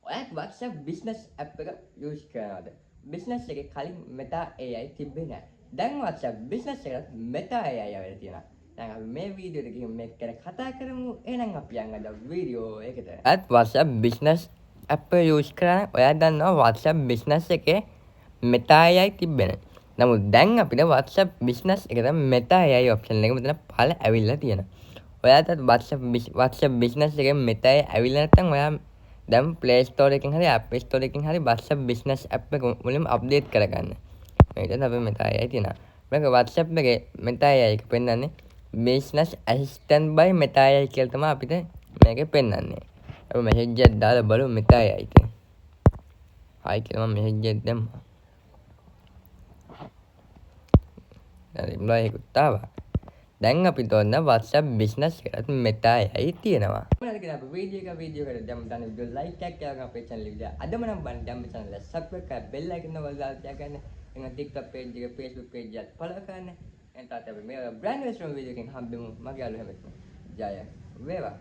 ඔයාත් WhatsApp business app එක use කරනවද? business එකේ කලින් Meta AI තිබ්බේ නැහැ. දැන් WhatsApp business එකත් Meta AI ආවෙලා තියෙනවා. දැන් අපි මේ වීඩියෝ එකේ මේක ගැන කතා කරමු. එහෙනම් අපි යන් අද වීඩියෝ එකට. අත් WhatsApp business app එක use කරන ඔයා දන්නවා WhatsApp business එකේ Meta AI තිබෙන. නමුත් දැන් අපිට WhatsApp business එකට Meta AI option එක මෙතන පහළ ඇවිල්ලා තියෙනවා. ඔයාට WhatsApp business එකේ Meta AI ඇවිල්ලා නැත්නම් ඔයා දැන් Play Store එකෙන් හරි App Store එකෙන් හරි WhatsApp business app එක මුලින්ම අප්ඩේට් කරගන්න. මේකට අපි Meta AI තියෙනවා. මේක WhatsApp එකේ Meta AI එක පෙන්නන්නේ business assistant by Meta AI කියලා තමයි අපිට මේකේ පෙන්නන්නේ. අපි message එකක් දාලා බලමු Meta AI ට. hi කියලා මම message එකක් දැම්මා. reply එකක් ආවා. දැන් අපි තෝරන WhatsApp business එකට Meta AI තියෙනවා. මොනවද කියලා අපි වීඩියෝ එකට දැම්ම දැන් වීඩියෝ like එකක් කරලා අපේ channel එකට අදම නම් බලන්න දැම්ම channel එක subscribe කරලා bell icon එක වලලා තියාගන්න. එහෙනම් TikTok page එක Facebook page එකත් follow කරන්න. එතකොට අපි මේ brand new වීඩියෝ එකකින් හම්බෙමු. මගේ යාළුවා හැමෝටම ජය වේවා.